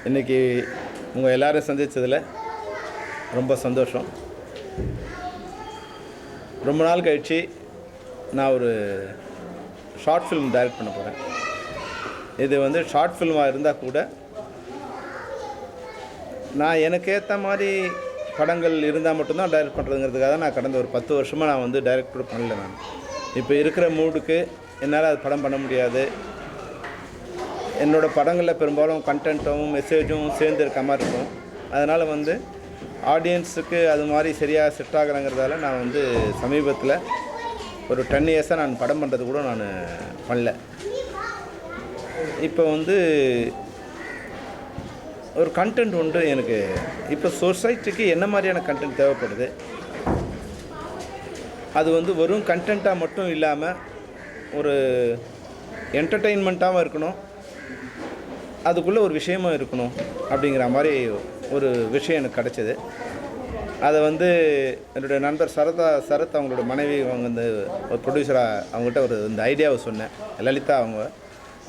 இன்றைக்கி உங்கள் எல்லோரும் சந்தித்ததில் ரொம்ப சந்தோஷம். ரொம்ப நாள் கழித்து நான் ஒரு ஷார்ட் ஃபிலிம் டைரக்ட் பண்ண போகிறேன். இது ஷார்ட் ஃபிலிமாக இருந்தால் கூட நான் எனக்கு ஏற்ற மாதிரி படங்கள் இருந்தால் மட்டும்தான் டைரக்ட் பண்ணுறதுங்கிறதுக்காக நான் கடந்த ஒரு 10 வருஷமாக நான் டைரக்ட் பண்ணல. நான் இப்போ இருக்கிற மூடுக்கு என்னால் அது படம் பண்ண முடியாது. என்னோடய படங்களில் பெரும்பாலும் கண்டென்ட்டும் மெசேஜும் சேர்ந்து இருக்க மாதிரி இருக்கும். அதனால் ஆடியன்ஸுக்கு அது மாதிரி சரியாக செட் ஆகலைங்கிறதால நான் சமீபத்தில் ஒரு 10 இயர்ஸாக நான் படம் பண்ணுறது கூட நான் பண்ணல. இப்போ ஒரு கண்டென்ட் எனக்கு இப்போ சொசைட்டிக்கு என்ன மாதிரியான கண்டென்ட் தேவைப்படுது, அது வெறும் கண்டென்ட்டாக மட்டும் இல்லாமல் ஒரு என்டர்டெயின்மெண்ட்டாகவும் இருக்கணும், அதுக்குள்ளே ஒரு விஷயமும் இருக்கணும் அப்படிங்கிற மாதிரி ஒரு விஷயம் எனக்கு கிடச்சிது. அதை என்னுடைய நண்பர் சரத் அவங்களோட மனைவி அவங்க ஒரு ப்ரொடியூசராக அவங்கள்ட்ட இந்த ஐடியாவை சொன்னேன். லலிதா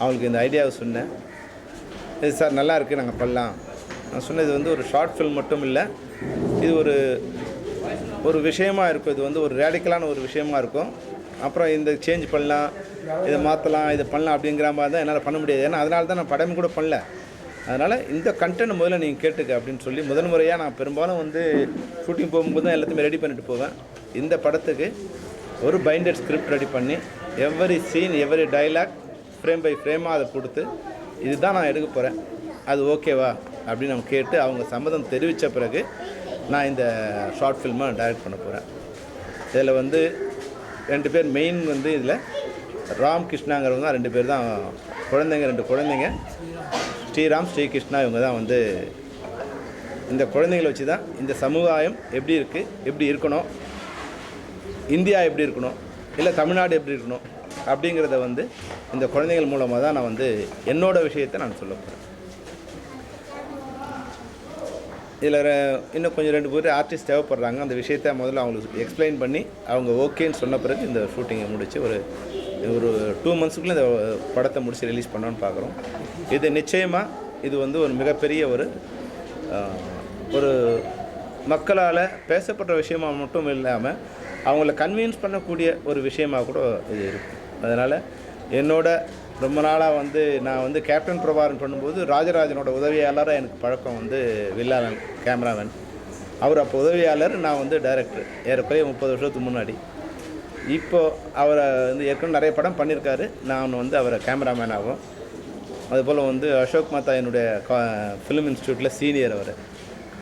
அவங்களுக்கு இந்த ஐடியாவை சொன்னேன். இது சார் நல்லா இருக்குது, நாங்கள் பண்ணலாம். நான் சொன்னது ஒரு ஷார்ட் ஃபில்ம் மட்டும் இல்லை, இது ஒரு விஷயமாக இருக்கும். இது ஒரு ரேடிக்கலான ஒரு விஷயமாக இருக்கும். அப்புறம் இந்த சேஞ்ச் பண்ணலாம், இதை மாற்றலாம், இதை பண்ணலாம் அப்படிங்கிற மாதிரி தான் என்னால் பண்ண முடியாது. ஏன்னா அதனால தான் நான் படம் கூட பண்ணல. அதனால் இந்த கண்டென்ட் முதல்ல நீங்கள் கேட்டுக்க அப்படின்னு சொல்லி முதல் முறையாக நான் பெரும்பாலும் ஷூட்டிங் போகும்போது தான் எல்லாத்தையுமே ரெடி பண்ணிட்டு போவேன். இந்த படத்துக்கு ஒரு பைண்டட் ஸ்கிரிப்ட் ரெடி பண்ணி every scene every dialogue frame by ஃப்ரேமாக அதை கொடுத்து இதுதான் நான் எடுக்க போகிறேன், அது ஓகேவா அப்படின்னு நம்ம கேட்டு அவங்க சம்மதம் தெரிவித்த பிறகு நான் இந்த ஷார்ட் ஃபில்மை டைரக்ட் பண்ண போகிறேன். இதில் 2 பேர் மெயின் இதில் ராம் கிருஷ்ணாங்கிறவங்க தான் 2 பேர் தான் குழந்தைங்க, 2 குழந்தைங்க, ஸ்ரீராம் ஸ்ரீகிருஷ்ணா. இவங்க தான் இந்த குழந்தைங்களை வச்சு தான் இந்த சமுதாயம் எப்படி இருக்குது, எப்படி இருக்கணும், இந்தியா எப்படி இருக்கணும், இல்லை தமிழ்நாடு எப்படி இருக்கணும் அப்படிங்கிறத இந்த குழந்தைகள் மூலமாக தான் நான் என்னோடய விஷயத்தை நான் சொல்ல போகிறேன். இதில் இன்னும் கொஞ்சம் 2 பேர் ஆர்டிஸ்ட் தேவைப்படுறாங்க. அந்த விஷயத்தை முதல்ல அவங்களுக்கு எக்ஸ்பிளைன் பண்ணி அவங்க ஓகேன்னு சொன்ன பிறகு இந்த ஷூட்டிங்கை முடித்து ஒரு 2 மந்த்ஸுக்குள்ளே இந்த படத்தை முடித்து ரிலீஸ் பண்ணோன்னு பார்க்குறோம். இது நிச்சயமாக இது ஒரு மிகப்பெரிய ஒரு மக்களால் பேசப்பட்ட விஷயமாக மட்டும் இல்லாமல் அவங்கள கன்வின்ஸ் பண்ணக்கூடிய ஒரு விஷயமாக கூட இது இருக்கும். அதனால் ரொம்ப நாளாக நான் கேப்டன் பிரபாரன் பண்ணும்போது ராஜராஜனோட உதவியாளராக எனக்கு பழக்கம் வில்லாளன் கேமராமேன். அவர் அப்போ உதவியாளர், நான் டைரக்டர் ஏறக்குறைய 30 வருஷத்துக்கு முன்னாடி. இப்போது அவரை ஏற்கனவே நிறைய படம் பண்ணியிருக்காரு. நான் அவரை கேமராமேன் ஆகும். அதுபோல் அசோக் மாதா என்னுடைய ஃபிலிம் இன்ஸ்டியூட்டில் சீனியர். அவர்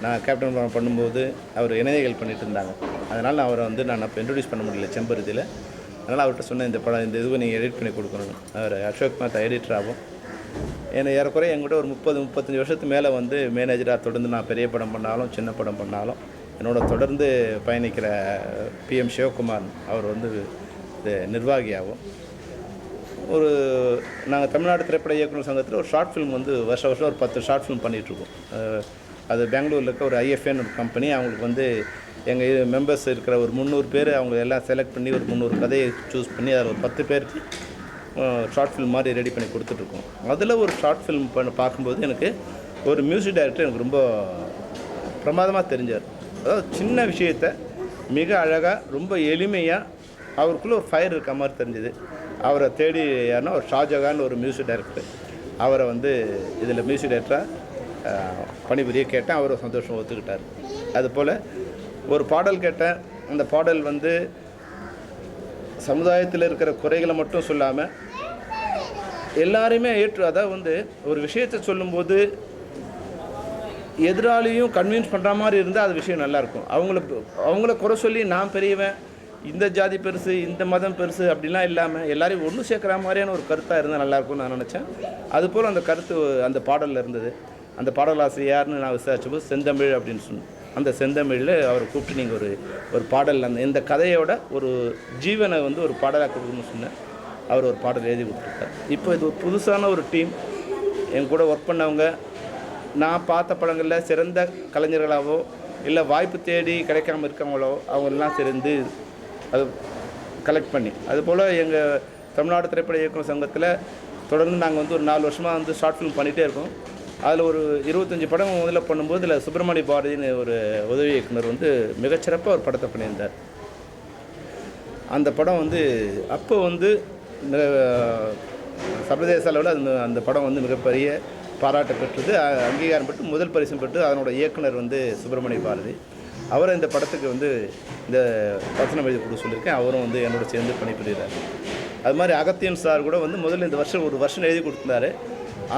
நான் கேப்டன் பிரபாரன் பண்ணும்போது அவர் இணையங்கள் பண்ணிகிட்டு இருந்தாங்க. அதனால் அவரை நான் அப்போ இன்ட்ரடியூஸ் பண்ண முடியல செம்பருத்தியில். அதனால் அவர்கிட்ட சொன்னேன், இந்த படம் இந்த இதுவை நீங்கள் எடிட் பண்ணி கொடுக்கணும். அவர் அசோக் மாதா எடிட்டர் ஆகும். ஏன்னா ஏறக்குறைய என்கிட்ட ஒரு 30-35 வருஷத்துக்கு மேலே மேனேஜராக தொடர்ந்து நான் பெரிய படம் பண்ணாலும் சின்ன படம் பண்ணாலும் என்னோட தொடர்ந்து பயணிக்கிற PM சிவகுமார் அவர் இது நிர்வாகியாகும். நாங்கள் தமிழ்நாடு திரைப்பட இயக்குநர் சங்கத்தில் ஒரு ஷார்ட் ஃபிலிம் வருஷம் ஒரு 10 ஷார்ட் ஃபிலிம் பண்ணிகிட்ருக்கோம். அது பெங்களூரில் இருக்க ஒரு IFN ஒரு கம்பெனி. அவங்களுக்கு எங்கள் மெம்பர்ஸ் இருக்கிற ஒரு 300 பேர் அவங்க எல்லாம் செலக்ட் பண்ணி ஒரு 300 கதையை சூஸ் பண்ணி அதில் ஒரு 10 பேருக்கு ஷார்ட் ஃபிலிம் மாதிரி ரெடி பண்ணி கொடுத்துட்ருக்கோம். அதில் ஒரு ஷார்ட் ஃபிலிம் பார்க்கும்போது எனக்கு ஒரு மியூசிக் டைரக்டர் எனக்கு ரொம்ப பிரமாதமாக தெரிஞ்சார். அதாவது சின்ன விஷயத்தை மிக அழகாக ரொம்ப எளிமையாக அவருக்குள்ளே ஒரு ஃபயர் இருக்க மாதிரி தெரிஞ்சுது. அவரை தேடி யாருன்னா ஒரு ஷாஜகான் ஒரு மியூசிக் டைரக்டர், அவரை இதில் மியூசிக் டைரக்டராக பணிபுரிய கேட்டேன். அவர் சந்தோஷம் ஒத்துக்கிட்டார். அதுபோல் ஒரு பாடல் கேட்டேன். அந்த பாடல் சமுதாயத்தில் இருக்கிற குறைகளை மட்டும் சொல்லாமல் எல்லாரையுமே அதாவது ஒரு விஷயத்தை சொல்லும்போது எதிராளியும் கன்வின்ஸ் பண்ணுற மாதிரி இருந்தால் அது விஷயம் நல்லாயிருக்கும். அவங்கள குறை சொல்லி நான் பெரியவன், இந்த ஜாதி பெருசு, இந்த மதம் பெருசு அப்படிலாம் இல்லாமல் எல்லாரையும் ஒன்று சேர்க்குற மாதிரியான ஒரு கருத்தாக இருந்தால் நல்லாயிருக்கும்னு நான் நினச்சேன். அதுபோல் அந்த கருத்து அந்த பாடலில் இருந்தது. அந்த பாடலாசிரியர் யாருன்னு நான் விசாரிச்சபோது செந்தமிழ் அப்படின்னு சொன்னேன். அந்த செந்தமிழில் அவரை கூப்பிட்டு நீங்கள் ஒரு பாடல் இந்த கதையோட ஒரு ஜீவனை ஒரு பாடலாக கொடுக்கணும்னு சொன்னேன். அவர் ஒரு பாடல் எழுதி கொடுத்துருக்கார். இப்போ இது ஒரு புதுசான ஒரு டீம். என் கூட ஒர்க் பண்ணவங்க நான் பார்த்த படங்களில் சிறந்த கலைஞர்களாகவோ இல்லை வாய்ப்பு தேடி கிடைக்காம இருக்கவங்களோ அவங்களெல்லாம் சேர்ந்து அது கலெக்ட் பண்ணி, அதுபோல் எங்கள் தமிழ்நாடு திரைப்பட இயக்குநர் சங்கத்தில் தொடர்ந்து நாங்கள் ஒரு 4 வருஷமாக ஷார்ட் ஃபிலிம் பண்ணிகிட்டே இருக்கோம். அதில் ஒரு 25 படம் முதல்ல பண்ணும்போது இதில் சுப்பிரமணிய பாரதின்னு ஒரு உதவி இயக்குனர் வந்து மிகச்சிறப்பாக ஒரு படத்தை பண்ணியிருந்தார். அந்த படம் வந்து அப்போ வந்து சர்வதேச அளவில் அந்த படம் வந்து மிகப்பெரிய பாராட்டு பெற்றது, அங்கீகாரம் பெற்று முதல் பரிசும் பெற்று அதனோட இயக்குனர் வந்து சுப்பிரமணிய பாரதி. அவரை இந்த படத்துக்கு வந்து இந்த வசனம் எழுதி கொடுக்க சொல்லியிருக்கேன். அவரும் வந்து என்னோட சேர்ந்து பணிபுரிகிறார். அது மாதிரி அகத்தியன் சார் கூட வந்து முதல்ல இந்த வருஷம் ஒரு வருஷம் எழுதி கொடுத்துருந்தாரு.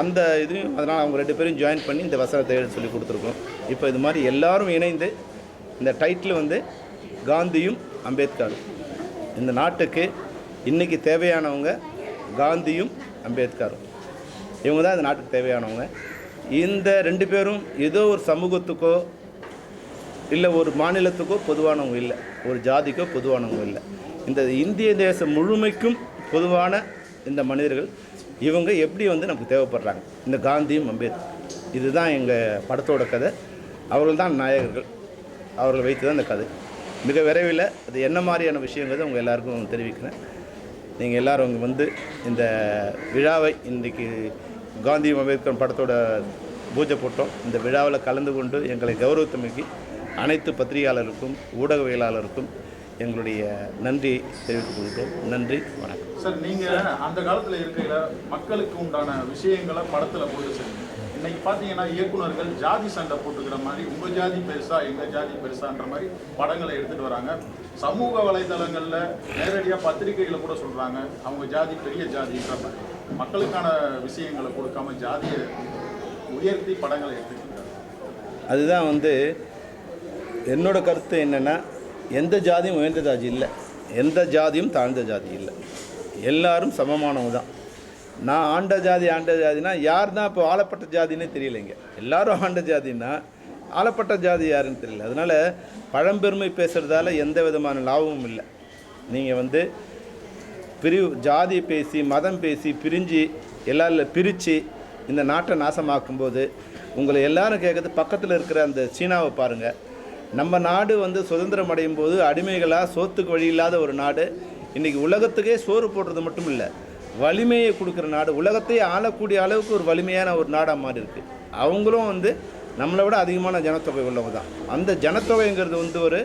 அந்த இதையும் அதனால் அவங்க 2 பேரும் ஜாயின் பண்ணி இந்த வசனத்தை எழுதி சொல்லி கொடுத்துருக்கோம். இப்போ இது மாதிரி எல்லாரும் இணைந்து இந்த டைட்டில் வந்து காந்தியும் அம்பேத்கரும். இந்த நாட்டுக்கு இன்றைக்கி தேவையானவங்க காந்தியும் அம்பேத்கரும். இவங்க தான் இந்த நாட்டுக்கு தேவையானவங்க. இந்த 2 பேரும் ஏதோ ஒரு சமூகத்துக்கோ இல்லை ஒரு மாநிலத்துக்கோ பொதுவானவங்க இல்லை, ஒரு ஜாதிக்கோ பொதுவானவங்க இல்லை. இந்த இந்திய தேசம் முழுமைக்கும் பொதுவான இந்த மனிதர்கள் இவங்க எப்படி வந்து நமக்கு தேவைப்படுறாங்க, இந்த காந்தியும் அம்பேத்கர். இதுதான் எங்கள் படத்தோட கதை. அவர்கள் தான் நாயகர்கள், அவர்கள் வைத்து தான் இந்த கதை. மிக விரைவில் அது என்ன மாதிரியான விஷயங்கிறத உங்கள் எல்லாருக்கும் தெரிவிக்கிறேன். நீங்கள் எல்லோரும் இங்கே வந்து இந்த விழாவை இன்றைக்கி காந்தியும் அம்பேத்கர் படத்தோட பூஜை போட்டோம். இந்த விழாவில் கலந்து கொண்டு எங்களை கௌரவத்தமைக்கு அனைத்து பத்திரிகையாளருக்கும் ஊடகவியலாளருக்கும் எங்களுடைய நன்றி தெரிவித்துக் கொள்கிறோம். நன்றி, வணக்கம். சார், நீங்கள் அந்த காலத்தில் இருக்கையில் மக்களுக்கு உண்டான விஷயங்களை படத்தில் போட்டு சொல்லுங்கள். இன்றைக்கி பார்த்தீங்கன்னா இயக்குநர்கள் ஜாதி சண்டை போட்டுக்கிற மாதிரி உங்கள் ஜாதி பெருசா எங்கள் ஜாதி பெருசான்ற மாதிரி படங்களை எடுத்துகிட்டு வராங்க. சமூக வலைதளங்களில் நேரடியாக பத்திரிகைகளை கூட சொல்கிறாங்க அவங்க ஜாதி பெரிய ஜாதின்ற மாதிரி. மக்களுக்கான விஷயங்களை கொடுக்காம ஜாதியை உயர்த்தி படங்களை எடுத்துக்கிட்டாங்க. அதுதான் வந்து என்னோட கருத்து என்னென்னா, எந்த ஜாதியும் உயர்ந்த ஜாதி இல்லை, எந்த ஜாதியும் தாழ்ந்த ஜாதி இல்லை, எல்லாரும் சமமானவங்க தான். நான் ஆண்ட ஜாதினா யார் தான் இப்போ ஆளப்பட்ட ஜாதின்னே தெரியலைங்க. எல்லாரும் ஆண்ட ஜாதின்னா ஆளப்பட்ட ஜாதி யாருன்னு தெரியல. அதனால் பழம்பெருமை பேசுகிறதால எந்த விதமான லாபமும் இல்லை. நீங்கள் வந்து ஜாதி பேசி மதம் பேசி பிரிஞ்சு எல்லாரும் பிரித்து இந்த நாட்டை நாசமாக்கும்போது உங்களை எல்லாரும் கேட்குறது பக்கத்தில் இருக்கிற அந்த சீனாவை பாருங்கள். நம்ம நாடு வந்து சுதந்திரம் அடையும் போது அடிமைகளாக சோத்துக்கு வழி இல்லாத ஒரு நாடு இன்றைக்கி உலகத்துக்கே சோறு போடுறது மட்டும் இல்லை, வலிமையை கொடுக்குற நாடு, உலகத்தையே ஆளக்கூடிய அளவுக்கு ஒரு வலிமையான ஒரு நாடாக மாறி இருக்குது. அவங்களும் வந்து நம்மளை விட அதிகமான ஜனத்தொகை உள்ளவங்க தான். அந்த ஜனத்தொகைங்கிறது வந்து ஒரு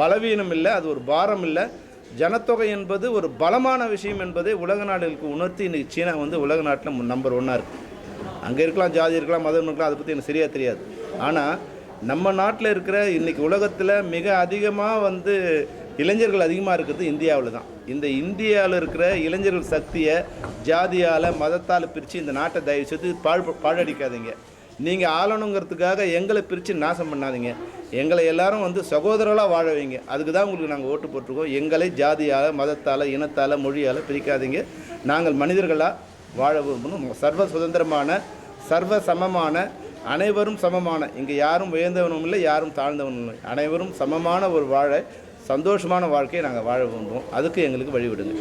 பலவீனம் இல்லை, அது ஒரு பாரம் இல்லை. ஜனத்தொகை என்பது ஒரு பலமான விஷயம் என்பதை உலக நாடுகளுக்கு உணர்த்தி இன்றைக்கி சீனா வந்து உலக நாட்டில் நம்பர் 1 இருக்குது. அங்கே இருக்கலாம், ஜாதி இருக்கலாம், மதம் இருக்கலாம், அதை பற்றி எனக்கு சரியாக தெரியாது. ஆனால் நம்ம நாட்டில் இருக்கிற இன்றைக்கி உலகத்தில் மிக அதிகமாக வந்து இளைஞர்கள் அதிகமாக இருக்கிறது இந்தியாவில் தான். இந்த இந்தியாவில் இருக்கிற இளைஞர்கள் சக்தியை ஜாதியால் மதத்தால் பிரித்து இந்த நாட்டை தயவு செய்து பாழடிக்காதீங்க. நீங்கள் ஆளணுங்கிறதுக்காக எங்களை பிரித்து நாசம் பண்ணாதீங்க. எங்களை எல்லாரும் வந்து சகோதரர்களாக வாழ வைங்க. அதுக்கு தான் உங்களுக்கு நாங்கள் ஓட்டு போட்டிருக்கோம். எங்களை ஜாதியால் மதத்தால் இனத்தால் மொழியால் பிரிக்காதீங்க. நாங்கள் மனிதர்களாக வாழ விரும்பணும். சர்வ சுதந்திரமான சர்வ சமமான அனைவரும் சமமான, இங்கே யாரும் உயர்ந்தவனும் இல்லை யாரும் தாழ்ந்தவனும் இல்லை, அனைவரும் சமமான ஒரு சந்தோஷமான வாழ்க்கையை நாங்கள் வாழ விரும்புவோம். அதுக்கு எங்களுக்கு வழிவிடுங்க.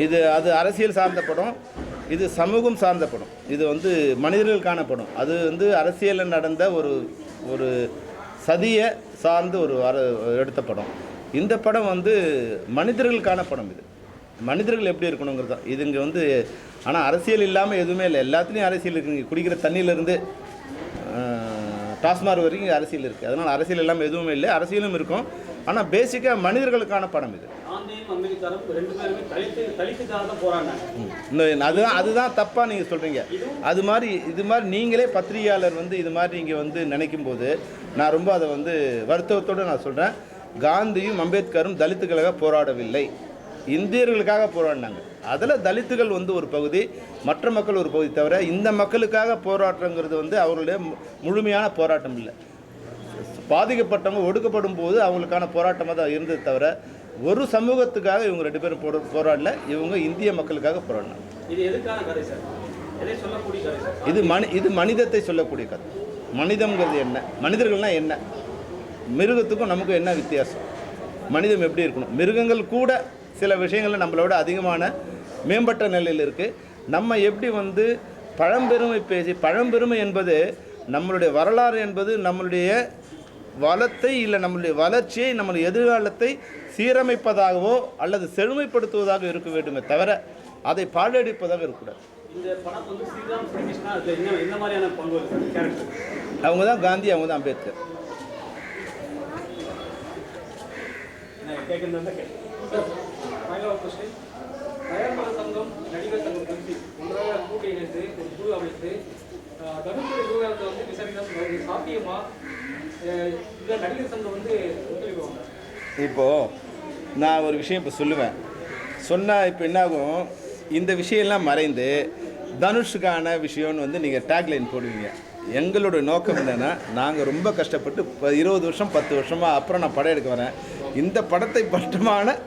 இது அது அரசியல் சார்ந்த படம், இது சமூகம் சார்ந்த படம், இது வந்து மனிதர்களுக்கான படம். அது வந்து அரசியலில் நடந்த ஒரு சதியை சார்ந்து எடுத்த படம். இந்த படம் வந்து மனிதர்களுக்கான படம். இது மனிதர்கள் எப்படி இருக்கணுங்கிறது தான் இது. இங்கே வந்து ஆனால் அரசியல் இல்லாமல் எதுவுமே இல்லை, எல்லாத்துலேயும் அரசியல் இருக்குங்க. குடிக்கிற தண்ணியிலேருந்து டாஸ்மாக் வரைக்கும் அரசியல் இருக்குது. அதனால் அரசியல் இல்லாமல் எதுவுமே இல்லை, அரசியலும் இருக்கும். ஆனால் பேசிக்காக மனிதர்களுக்கான படம் இது. அதுதான் தப்பாக நீங்கள் சொல்கிறீங்க. இது மாதிரி நீங்களே பத்திரிகையாளர் வந்து இது மாதிரி நீங்கள் வந்து நினைக்கும் போது நான் ரொம்ப அதை வந்து வருத்தத்தோடு நான் சொல்கிறேன். காந்தியும் அம்பேத்கரும் தலித்துகளுக்காக போராடவில்லை, இந்தியர்களுக்காக போராடினாங்க. அதில் தலித்துகள் வந்து ஒரு பகுதி, மற்ற மக்கள் ஒரு பகுதி தவிர இந்த மக்களுக்காக போராட்டங்கிறது வந்து அவர்களுடைய முழுமையான போராட்டம் இல்லை. பாதிக்கப்பட்டவங்க ஒடுக்கப்படும் போது அவங்களுக்கான போராட்டமாக தான் இருந்தது தவிர ஒரு சமூகத்துக்காக இவங்க 2 பேரும் போராடல. இவங்க இந்திய மக்களுக்காக போராடினாங்க. இது எதுக்கான கதை சார்? எதை சொல்லக்கூடிய கதை சார்? இது மனிதத்தை சொல்லக்கூடிய கதை. மனிதம்ங்கிறது என்ன, மனிதர்கள்னால் என்ன, மிருகத்துக்கும் நமக்கும் என்ன வித்தியாசம், மனிதம் எப்படி இருக்கணும். மிருகங்கள் கூட சில விஷயங்களில் நம்மளோட அதிகமான மேம்பட்ட நிலையில் இருக்குது. நம்ம எப்படி வந்து பழம்பெருமை பேசி, பழம்பெருமை என்பது நம்மளுடைய வரலாறு என்பது நம்மளுடைய வளத்தை இல்லை நம்மளுடைய வளர்ச்சியை, நம்மளுடைய எதிர்காலத்தை சீரமைப்பதாகவோ அல்லது செழுமைப்படுத்துவதாக இருக்க வேண்டுமே தவிர அதை பாழடிப்பதாக இருக்கக்கூடாது. இந்த படம் வந்து ஸ்ரீராம் ஸ்ரீகிருஷ்ணா அதுல என்ன மாதிரியான பங்கு வருது சார் கேரக்டர்? அவங்க தான் காந்தி, அவங்க தான் அம்பேத்கர். நான் கேட்குறது தான் கேட்டேன். Final question. தயாரிப்பாளர் சங்கம், நடிகர் சங்கம் கட்சி ஒன்றாக கூட்டணி இணைந்து ஒரு குழு அமைத்து தனுஷுடைய விவகாரத்தை வந்து விசாரிக்க சாத்தியமா? இந்த நடிகர் சங்கம் வந்து ஒத்துழைப்பாங்க? இப்போது நான் ஒரு விஷயம் இப்போ சொல்லுவேன், சொன்னால் இப்போ என்னாகும், இந்த விஷயம்லாம் மறைந்து தனுஷுக்கான விஷயம்னு வந்து நீங்கள் டேக்லைன் போடுவீங்க. எங்களோட நோக்கம் என்னென்னா, நாங்கள் ரொம்ப கஷ்டப்பட்டு 20 வருஷம் 10 வருஷமாக அப்புறம் நான் படம் எடுக்க வரேன். இந்த படத்தை பட்டமான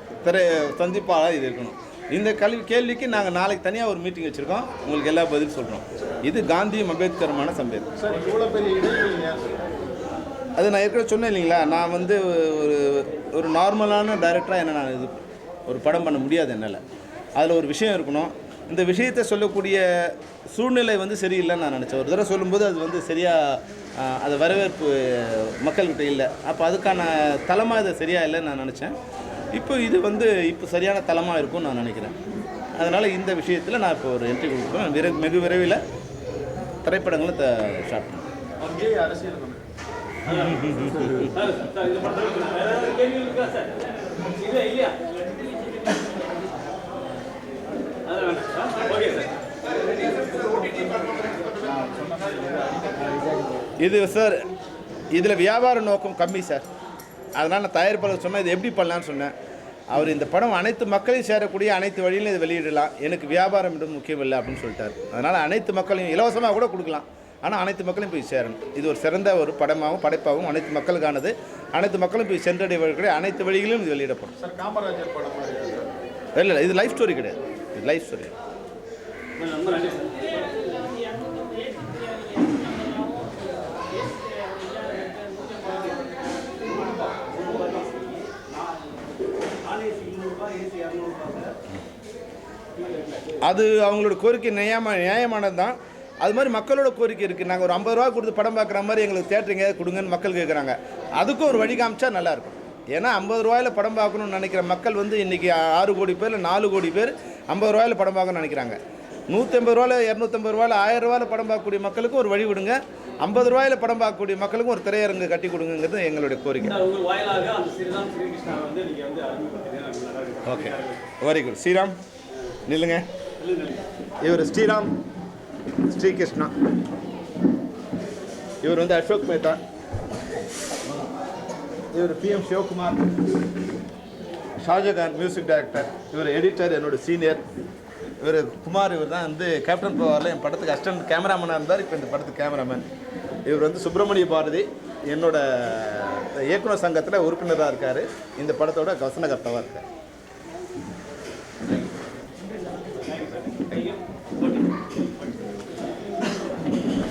சந்திப்பாக இது இருக்கணும். இந்த கேள்விக்கு நாங்கள் நாளைக்கு தனியாக ஒரு மீட்டிங் வச்சுருக்கோம், உங்களுக்கு எல்லா பதில் சொல்கிறோம். இது காந்தியும் அம்பேத்கருமான சம்பேதம். சார் இவ்வளோ பெரிய இடைவெளிங்க. அது நான் ஏற்கனவே சொன்னேன் இல்லைங்களா, நான் வந்து ஒரு நார்மலான டைரக்டராக என்ன நான் இது ஒரு படம் பண்ண முடியாது என்னால். அதில் ஒரு விஷயம் இருக்கணும். இந்த விஷயத்தை சொல்லக்கூடிய சூழ்நிலை வந்து சரியில்லைன்னு நான் நினச்சேன். ஒரு தடவை சொல்லும்போது அது வந்து சரியாக அது வரவேற்பு மக்கள்கிட்ட இல்லை. அப்போ அதுக்கான தளமாக இது சரியாக இல்லைன்னு நான் நினச்சேன். இப்போ இது வந்து இப்போ சரியான தளமாக இருக்கும்னு நான் நினைக்கிறேன். அதனால் இந்த விஷயத்தில் நான் இப்போ ஒரு என்ட்ரி கொடுக்குறேன். வெகு விரைவில் திரைப்படங்களை ஸ்டார்ட் பண்ணுறேன். அங்கே அரசியல் கொண்டு சார் இந்த படத்தில் வேற கேள்வி இருக்கா சார்? இல்லை இல்லையா? அதான் வேண்டாம். Okay sir. இது சார் இதில் வியாபார நோக்கம் கம்மி சார். அதனால் நான் தயாரிப்பாளர் சொன்னேன், இது எப்படி பண்ணலான்னு சொன்னேன். அவர் இந்த படம் அனைத்து மக்களையும் சேரக்கூடிய அனைத்து வழியிலும் இதை வெளியிடலாம், எனக்கு வியாபாரம் என்பது முக்கியம் இல்லை அப்படின்னு சொல்லிட்டார். அதனால் அனைத்து மக்களையும் இலவசமாக கூட கொடுக்கலாம், ஆனால் அனைத்து மக்களையும் போய் சேரணும். இது ஒரு சிறந்த ஒரு படமாகவும் படைப்பாகவும் அனைத்து மக்களுக்கானது. அனைத்து மக்களும் போய் சென்றடைவர்களுடைய அனைத்து வழிகளிலும் இது வெளியிடப்படும். சார் காமராஜர் படம் மாதிரி இல்லை இது லைஃப் ஸ்டோரி கிடையாது, இது லைஃப் ஸ்டோரி. ரொம்ப நன்றி சார். அது அவங்களோட கோரிக்கை நியாயமானது தான். அது மாதிரி மக்களோட கோரிக்கை இருக்குது. நாங்கள் ஒரு 50 ரூபா கொடுத்து படம் பார்க்குற மாதிரி எங்களுக்கு தேட்டர் எங்கேயாவது கொடுங்கன்னு மக்கள் கேட்குறாங்க. அதுக்கும் ஒரு வழி காமிச்சா நல்லாயிருக்கும். ஏன்னா 50 ரூபாயில் படம் பார்க்கணும்னு நினைக்கிற மக்கள் வந்து இன்றைக்கி 6 கோடி பேர் 4 கோடி பேர் 50 ரூபாயில் படம் பார்க்கணும்னு நினைக்கிறாங்க. 150 ரூபாயில் 250 ரூபாயில் 1000 ரூபாயில் படம் பார்க்கக்கூடிய மக்களுக்கும் ஒரு வழி விடுங்க. 50 ரூபாயில் படம் பார்க்கக்கூடிய மக்களுக்கும் ஒரு திரையரங்கு கட்டி கொடுங்கிறது எங்களுடைய கோரிக்கை. உங்கள் வாயிலாக அந்த ஸ்ரீராம் ஸ்ரீகிருஷ்ணா வந்து நீங்கள் வந்து அறிமுகப்படுத்துறீங்க. Okay, very good. ஸ்ரீராம் நில்லுங்க. இவர் ஸ்ரீராம் ஸ்ரீகிருஷ்ணா. இவர் வந்து அசோக் மேத்தா. இவர் PM Sivakumar, Shahjahan music director. இவர் எடிட்டர், என்னோட சீனியர். இவர் குமார், இவர் தான் வந்து கேப்டன் பவரில் என் படத்துக்கு அசிஸ்டன்ட் கேமராமேனாக இருந்தார், இப்போ இந்த படத்துக்கு கேமராமேன். இவர் வந்து சுப்பிரமணிய பாரதி, என்னோட இயக்குனர் சங்கத்தில் உறுப்பினராக இருக்கார், இந்த படத்தோட வசனகர்த்தாவாக இருக்கார்.